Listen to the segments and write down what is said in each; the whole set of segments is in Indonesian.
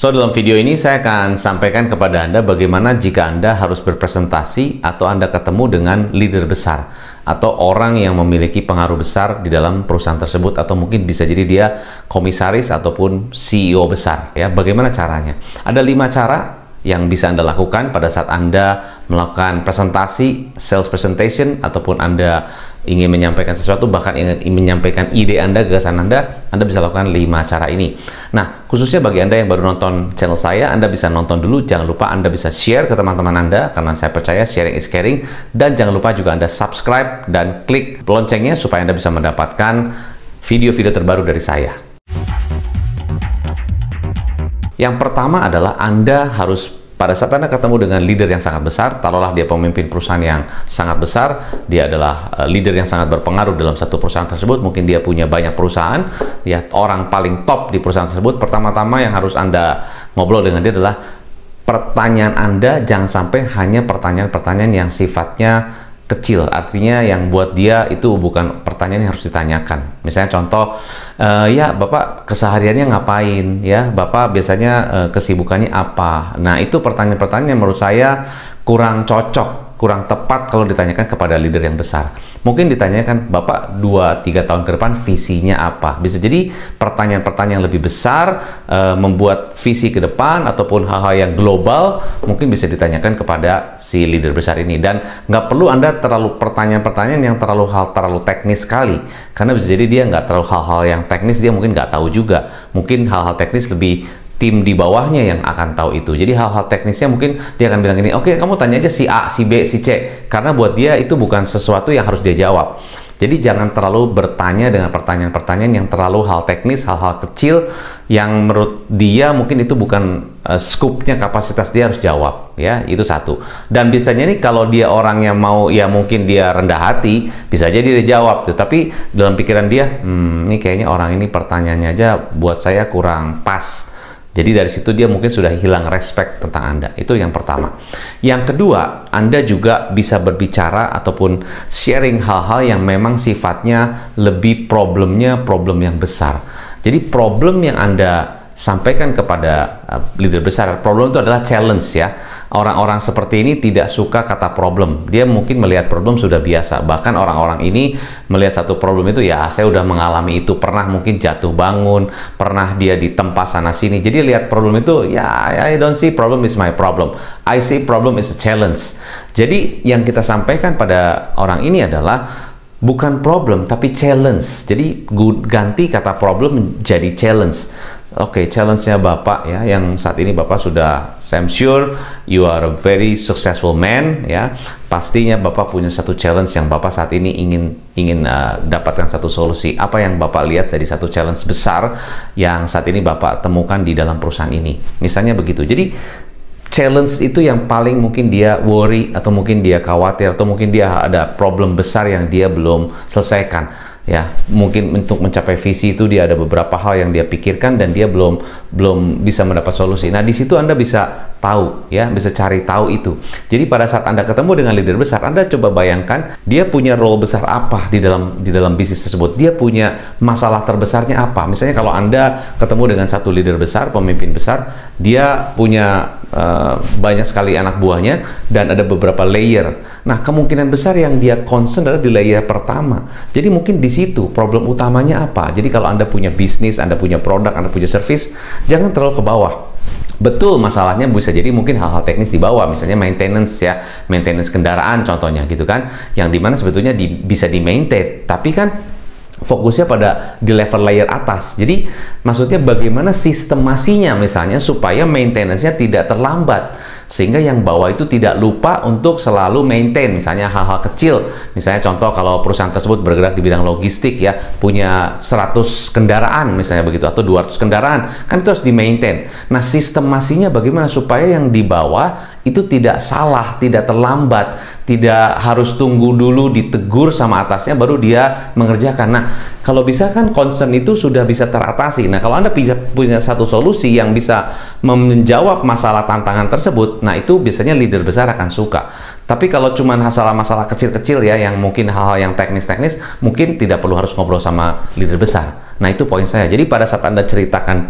Dalam video ini saya akan sampaikan kepada Anda bagaimana jika Anda harus berpresentasi atau Anda ketemu dengan leader besar atau orang yang memiliki pengaruh besar di dalam perusahaan tersebut, atau mungkin bisa jadi dia komisaris ataupun CEO besar ya. Bagaimana caranya? Ada 5 cara yang bisa Anda lakukan pada saat Anda melakukan presentasi, sales presentation, ataupun Anda ingin menyampaikan sesuatu, bahkan ingin menyampaikan ide Anda, gagasan Anda bisa lakukan 5 cara ini. Nah, khususnya bagi Anda yang baru nonton channel saya, Anda bisa nonton dulu. Jangan lupa Anda bisa share ke teman-teman Anda, karena saya percaya sharing is caring. Dan jangan lupa juga Anda subscribe dan klik loncengnya supaya Anda bisa mendapatkan video-video terbaru dari saya. Yang pertama adalah Anda harus, pada saat Anda ketemu dengan leader yang sangat besar, taruhlah dia pemimpin perusahaan yang sangat besar, dia adalah leader yang sangat berpengaruh dalam satu perusahaan tersebut, mungkin dia punya banyak perusahaan, ya orang paling top di perusahaan tersebut. Pertama-tama yang harus Anda ngobrol dengan dia adalah pertanyaan Anda jangan sampai hanya pertanyaan-pertanyaan yang sifatnya kecil, artinya yang buat dia itu bukan pertanyaan yang harus ditanyakan. Misalnya contoh, ya Bapak kesehariannya ngapain, ya Bapak biasanya kesibukannya apa. Nah, itu pertanyaan-pertanyaan yang menurut saya kurang cocok, kurang tepat kalau ditanyakan kepada leader yang besar. Mungkin ditanyakan, Bapak 2-3 tahun ke depan visinya apa. Bisa jadi pertanyaan-pertanyaan yang lebih besar, membuat visi ke depan ataupun hal-hal yang global, mungkin bisa ditanyakan kepada si leader besar ini. Dan nggak perlu Anda terlalu pertanyaan-pertanyaan yang terlalu teknis sekali, karena bisa jadi dia nggak terlalu hal-hal yang teknis, dia mungkin nggak tahu juga. Mungkin hal-hal teknis lebih tim di bawahnya yang akan tahu itu. Jadi hal-hal teknisnya mungkin dia akan bilang gini, oke, kamu tanya aja si A, si B, si C, karena buat dia itu bukan sesuatu yang harus dia jawab. Jadi jangan terlalu bertanya dengan pertanyaan-pertanyaan yang terlalu hal teknis, hal-hal kecil yang menurut dia mungkin itu bukan scope-nya, kapasitas dia harus jawab, ya. Itu satu. Dan biasanya nih kalau dia orang yang mau, ya mungkin dia rendah hati, bisa aja dia jawab tuh, tapi dalam pikiran dia, ini kayaknya orang ini pertanyaannya aja buat saya kurang pas. Jadi dari situ dia mungkin sudah hilang respect tentang Anda. Itu yang pertama. Yang kedua, Anda juga bisa berbicara ataupun sharing hal-hal yang memang sifatnya lebih problem yang besar. Jadi problem yang Anda sampaikan kepada leader besar, problem itu adalah challenge ya. Orang-orang seperti ini tidak suka kata problem. Dia mungkin melihat problem sudah biasa. Bahkan orang-orang ini melihat satu problem itu, ya saya udah mengalami itu, pernah mungkin jatuh bangun, pernah dia ditempa sana sini. Jadi lihat problem itu, ya I don't see problem is my problem. I see problem is a challenge. Jadi yang kita sampaikan pada orang ini adalah bukan problem tapi challenge. Jadi ganti kata problem jadi challenge. Oke, challenge-nya Bapak ya, yang saat ini Bapak sudah, I'm sure you are a very successful man ya. Pastinya Bapak punya satu challenge yang Bapak saat ini ingin dapatkan satu solusi. Apa yang Bapak lihat dari satu challenge besar yang saat ini Bapak temukan di dalam perusahaan ini? Misalnya begitu. Jadi challenge itu yang paling mungkin dia worry, atau mungkin dia khawatir, atau mungkin dia ada problem besar yang dia belum selesaikan. Ya, mungkin untuk mencapai visi itu dia ada beberapa hal yang dia pikirkan dan dia belum bisa mendapat solusi. Nah, di situ Anda bisa tahu ya, bisa cari tahu itu. Jadi pada saat Anda ketemu dengan leader besar, Anda coba bayangkan dia punya role besar apa di dalam bisnis tersebut. Dia punya masalah terbesarnya apa. Misalnya kalau Anda ketemu dengan satu leader besar, pemimpin besar, dia punya banyak sekali anak buahnya dan ada beberapa layer. Nah, kemungkinan besar yang dia concern adalah di layer pertama. Jadi mungkin di situ problem utamanya apa. Jadi kalau Anda punya bisnis, Anda punya produk, Anda punya service, jangan terlalu ke bawah. Betul, masalahnya bisa jadi mungkin hal-hal teknis di bawah, misalnya maintenance ya, maintenance kendaraan contohnya gitu kan, yang dimana sebetulnya bisa di maintain, tapi kan fokusnya pada di level layer atas. Jadi maksudnya bagaimana sistemasinya misalnya supaya maintenance-nya tidak terlambat, sehingga yang bawah itu tidak lupa untuk selalu maintain, misalnya hal-hal kecil. Misalnya contoh kalau perusahaan tersebut bergerak di bidang logistik ya, punya 100 kendaraan misalnya begitu, atau 200 kendaraan, kan itu harus di maintain. Nah, sistemasinya bagaimana supaya yang di bawah itu tidak salah, tidak terlambat, tidak harus tunggu dulu ditegur sama atasnya baru dia mengerjakan. Nah, kalau bisa kan concern itu sudah bisa teratasi. Nah, kalau Anda punya satu solusi yang bisa menjawab masalah tantangan tersebut, nah itu biasanya leader besar akan suka. Tapi kalau cuma masalah kecil-kecil ya, yang mungkin hal-hal yang teknis-teknis, mungkin tidak perlu harus ngobrol sama leader besar. Nah, itu poin saya. Jadi pada saat Anda ceritakan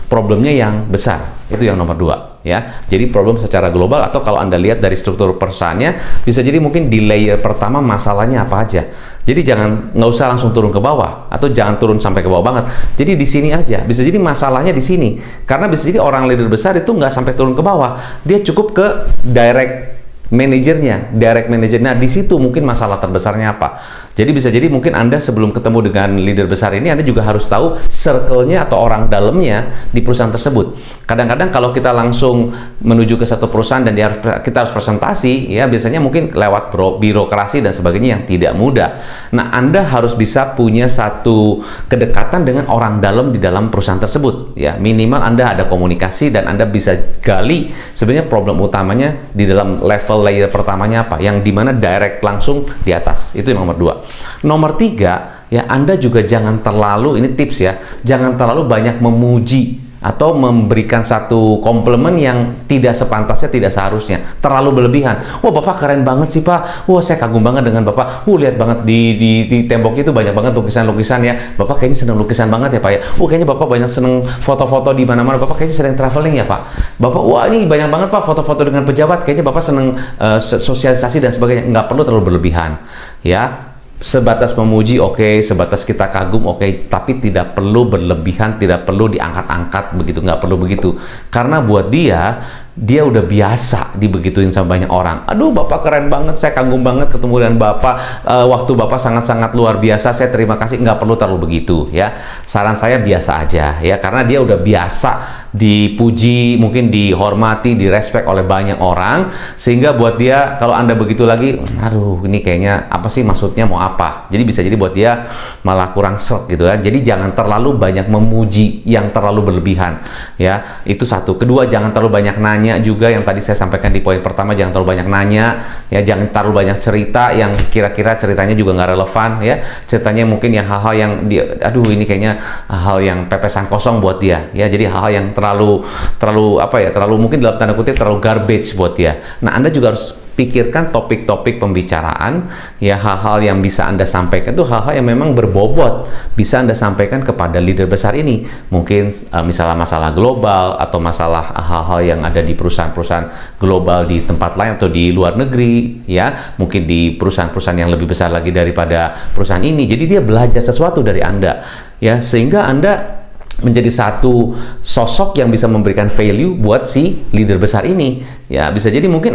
problemnya yang besar. Itu yang nomor 2, ya. Jadi problem secara global, atau kalau Anda lihat dari struktur perusahaannya, bisa jadi mungkin di layer pertama masalahnya apa aja. Jadi nggak usah langsung turun ke bawah, atau jangan turun sampai ke bawah banget. Jadi di sini aja. Bisa jadi masalahnya di sini. Karena bisa jadi orang leader besar itu nggak sampai turun ke bawah. Dia cukup ke direct manajernya. Nah, di situ mungkin masalah terbesarnya apa. Jadi bisa jadi mungkin Anda sebelum ketemu dengan leader besar ini, Anda juga harus tahu circle-nya atau orang dalamnya di perusahaan tersebut. Kadang-kadang kalau kita langsung menuju ke satu perusahaan dan kita harus presentasi, ya biasanya mungkin lewat birokrasi dan sebagainya yang tidak mudah. Nah, Anda harus bisa punya satu kedekatan dengan orang dalam di dalam perusahaan tersebut. Ya, minimal Anda ada komunikasi dan Anda bisa gali sebenarnya problem utamanya di dalam level layer pertamanya apa, yang dimana direct langsung di atas. Itu yang nomor 2. Nomor 3, ya, Anda juga jangan terlalu, ini tips ya, jangan terlalu banyak memuji atau memberikan satu komplimen yang tidak sepantasnya, tidak seharusnya, terlalu berlebihan. Wah, Bapak keren banget sih, Pak. Wah, saya kagum banget dengan Bapak. Lihat banget di tembok itu banyak banget lukisan-lukisan ya. Bapak kayaknya seneng lukisan banget ya, Pak ya. Kayaknya Bapak banyak seneng foto-foto di mana-mana. Bapak kayaknya sering traveling ya, Pak. Bapak, wah ini banyak banget, Pak, foto-foto dengan pejabat. Kayaknya Bapak seneng sosialisasi dan sebagainya. Nggak perlu terlalu berlebihan, ya. Sebatas memuji, oke, sebatas kita kagum, oke, tapi tidak perlu berlebihan, tidak perlu diangkat-angkat begitu, nggak perlu begitu. Karena buat dia udah biasa dibegituin sama banyak orang. Aduh, Bapak keren banget, saya kagum banget ketemu dengan Bapak, waktu Bapak sangat-sangat luar biasa, saya terima kasih. Nggak perlu terlalu begitu, ya. Saran saya biasa aja, ya, karena dia udah biasa dipuji, mungkin dihormati, direspek oleh banyak orang, sehingga buat dia kalau Anda begitu lagi, aduh, ini kayaknya apa sih maksudnya, mau apa? Jadi bisa jadi buat dia malah kurang serk gitu ya. Jadi jangan terlalu banyak memuji yang terlalu berlebihan, ya. Itu satu. Kedua, jangan terlalu banyak nanya juga, yang tadi saya sampaikan di poin pertama. Jangan terlalu banyak nanya, ya. Jangan terlalu banyak cerita yang kira-kira ceritanya juga nggak relevan, ya. Ceritanya mungkin yang hal-hal yang aduh, ini kayaknya hal yang pepesan kosong buat dia, ya. Jadi hal-hal yang terlalu apa ya, terlalu mungkin dalam tanda kutip terlalu garbage buat dia. Nah, Anda juga harus pikirkan topik-topik pembicaraan, ya, hal-hal yang bisa Anda sampaikan itu hal-hal yang memang berbobot, bisa Anda sampaikan kepada leader besar ini. Mungkin misalnya masalah global atau masalah hal-hal yang ada di perusahaan-perusahaan global di tempat lain atau di luar negeri, ya, mungkin di perusahaan-perusahaan yang lebih besar lagi daripada perusahaan ini. Jadi dia belajar sesuatu dari Anda, ya, sehingga Anda menjadi satu sosok yang bisa memberikan value buat si leader besar ini. Ya, bisa jadi mungkin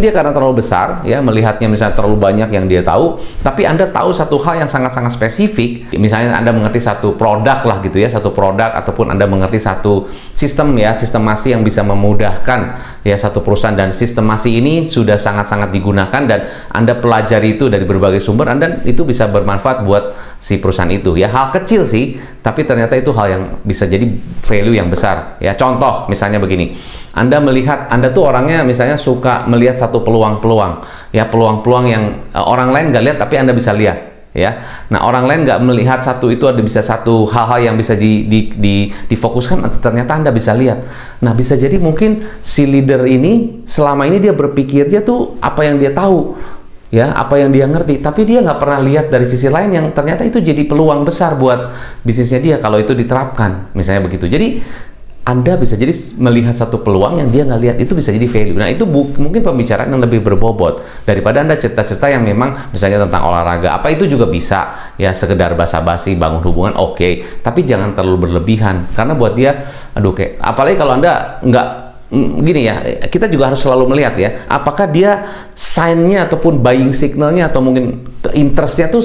dia karena terlalu besar, ya, melihatnya misalnya terlalu banyak yang dia tahu, tapi Anda tahu satu hal yang sangat-sangat spesifik. Misalnya Anda mengerti satu produk lah gitu ya, satu produk, ataupun Anda mengerti satu sistem, ya, sistemasi yang bisa memudahkan, ya, satu perusahaan, dan sistemasi ini sudah sangat-sangat digunakan dan Anda pelajari itu dari berbagai sumber, dan itu bisa bermanfaat buat si perusahaan itu. Ya, hal kecil sih, tapi ternyata itu hal yang bisa jadi value yang besar. Ya, contoh misalnya begini. Anda melihat, Anda tuh orangnya misalnya suka melihat satu peluang-peluang, ya, peluang-peluang yang orang lain nggak lihat tapi Anda bisa lihat, ya. Nah, orang lain nggak melihat satu itu, ada bisa satu hal-hal yang bisa difokuskan, ternyata Anda bisa lihat. Nah, bisa jadi mungkin si leader ini selama ini dia berpikir dia tuh apa yang dia tahu, ya, apa yang dia ngerti, tapi dia nggak pernah lihat dari sisi lain yang ternyata itu jadi peluang besar buat bisnisnya dia kalau itu diterapkan, misalnya begitu. Jadi Anda bisa jadi melihat satu peluang yang dia nggak lihat, itu bisa jadi value. Nah, itu mungkin pembicaraan yang lebih berbobot daripada Anda cerita-cerita yang memang misalnya tentang olahraga. Apa itu juga bisa, ya, sekedar basa-basi, bangun hubungan, oke. Tapi jangan terlalu berlebihan, karena buat dia, aduh, kayak, apalagi kalau Anda nggak, gini ya, kita juga harus selalu melihat ya, apakah dia sign-nya ataupun buying signal-nya atau mungkin interest-nya tuh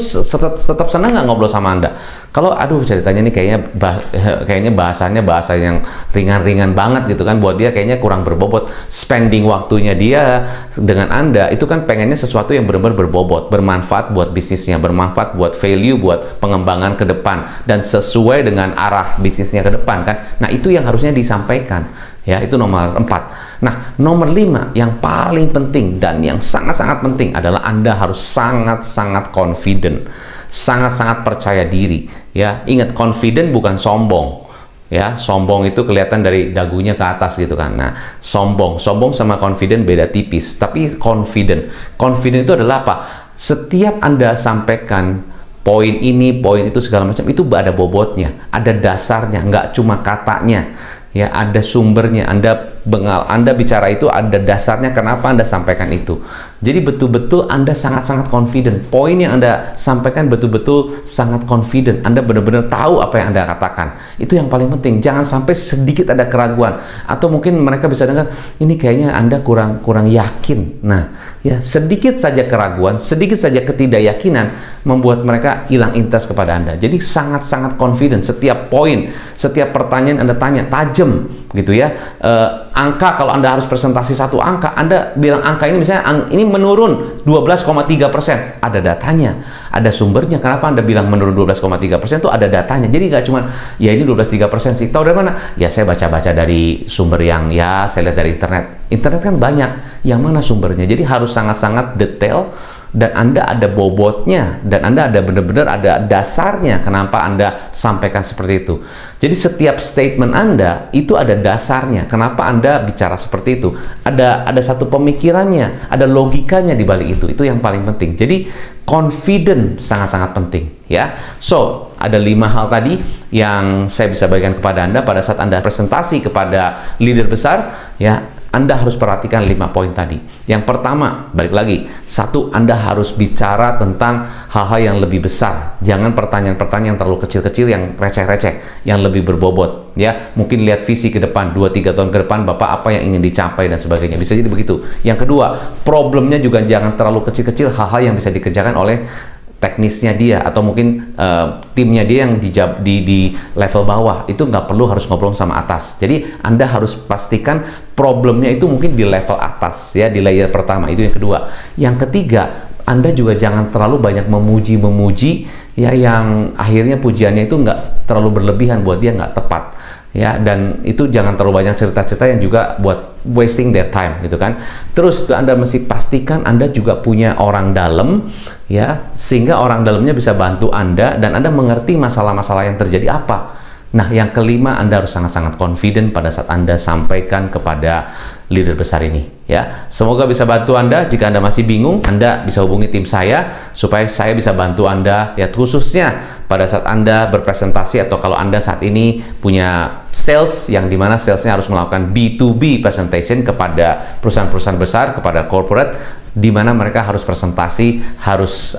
tetap senang nggak ngobrol sama Anda. Kalau aduh ceritanya ini kayaknya bahasanya bahasa yang ringan-ringan banget gitu kan, buat dia kayaknya kurang berbobot. Spending waktunya dia dengan Anda itu kan pengennya sesuatu yang benar-benar berbobot, bermanfaat buat bisnisnya, bermanfaat buat value, buat pengembangan ke depan, dan sesuai dengan arah bisnisnya ke depan kan. Nah, itu yang harusnya disampaikan. Ya, itu nomor 4. Nah, nomor 5 yang paling penting dan yang sangat-sangat penting adalah Anda harus sangat-sangat confident, sangat-sangat percaya diri. Ya, ingat, confident bukan sombong. Ya, sombong itu kelihatan dari dagunya ke atas gitu kan. Nah, sombong sama confident beda tipis. Tapi confident itu adalah apa? Setiap Anda sampaikan poin ini, poin itu segala macam, itu ada bobotnya, ada dasarnya, nggak cuma katanya. Ya, ada sumbernya. Anda bicara itu ada dasarnya kenapa Anda sampaikan itu. Jadi betul-betul Anda sangat-sangat confident. Poin yang Anda sampaikan betul-betul sangat confident. Anda benar-benar tahu apa yang Anda katakan. Itu yang paling penting. Jangan sampai sedikit ada keraguan, atau mungkin mereka bisa dengar ini kayaknya Anda kurang yakin. Nah, ya, sedikit saja keraguan, sedikit saja ketidakyakinan membuat mereka hilang interest kepada Anda. Jadi sangat-sangat confident. Setiap poin, setiap pertanyaan Anda tanya tajam gitu ya. Angka, kalau Anda harus presentasi satu angka, Anda bilang angka ini misalnya ini menurun 12,3%, ada datanya, ada sumbernya. Kenapa Anda bilang menurun 12,3%? Itu ada datanya. Jadi nggak cuma ya ini 12,3% sih. Tahu dari mana? Ya saya baca-baca dari sumber yang ya saya lihat dari internet. Internet kan banyak, yang mana sumbernya. Jadi harus sangat-sangat detail, dan Anda ada bobotnya, dan Anda ada benar-benar ada dasarnya kenapa Anda sampaikan seperti itu. Jadi setiap statement Anda itu ada dasarnya kenapa Anda bicara seperti itu. Ada satu pemikirannya, ada logikanya di balik itu. Itu yang paling penting. Jadi confident sangat-sangat penting ya. So, ada 5 hal tadi yang saya bisa bagikan kepada Anda pada saat Anda presentasi kepada leader besar ya. Anda harus perhatikan 5 poin tadi. Yang pertama, balik lagi, 1, Anda harus bicara tentang hal-hal yang lebih besar. Jangan pertanyaan-pertanyaan yang terlalu kecil-kecil, yang receh-receh, yang lebih berbobot. Ya, mungkin lihat visi ke depan, 2-3 tahun ke depan, Bapak apa yang ingin dicapai dan sebagainya. Bisa jadi begitu. Yang kedua, problemnya juga jangan terlalu kecil-kecil, hal-hal yang bisa dikerjakan oleh teknisnya dia, atau mungkin timnya dia yang di level bawah. Itu nggak perlu harus ngobrol sama atas. Jadi Anda harus pastikan problemnya itu mungkin di level atas ya, di layer pertama. Itu yang kedua. Yang ketiga, Anda juga jangan terlalu banyak memuji ya, yang akhirnya pujiannya itu nggak terlalu berlebihan, buat dia nggak tepat ya. Dan itu jangan terlalu banyak cerita-cerita yang juga buat wasting their time gitu kan. Terus Anda mesti pastikan Anda juga punya orang dalam ya, sehingga orang dalamnya bisa bantu Anda dan Anda mengerti masalah-masalah yang terjadi apa. Nah, yang kelima, Anda harus sangat-sangat confident pada saat Anda sampaikan kepada leader besar ini ya. Semoga bisa bantu Anda. Jika Anda masih bingung, Anda bisa hubungi tim saya supaya saya bisa bantu Anda ya, khususnya pada saat Anda berpresentasi, atau kalau Anda saat ini punya sales yang dimana salesnya harus melakukan B2B presentation kepada perusahaan-perusahaan besar, kepada corporate, di mana mereka harus presentasi, harus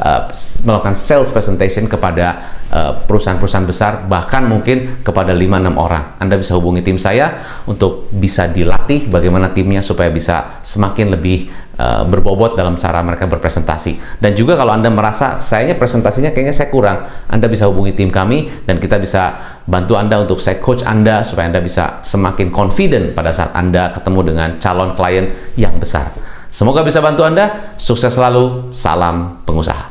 melakukan sales presentation kepada perusahaan-perusahaan besar, bahkan mungkin kepada 5-6 orang. Anda bisa hubungi tim saya untuk bisa dilatih bagaimana timnya supaya bisa semakin lebih berbobot dalam cara mereka berpresentasi. Dan juga kalau Anda merasa sayanya presentasinya kayaknya saya kurang, Anda bisa hubungi tim kami dan kita bisa bantu Anda untuk saya coach Anda supaya Anda bisa semakin confident pada saat Anda ketemu dengan calon klien yang besar. Semoga bisa bantu Anda. Sukses selalu. Salam pengusaha.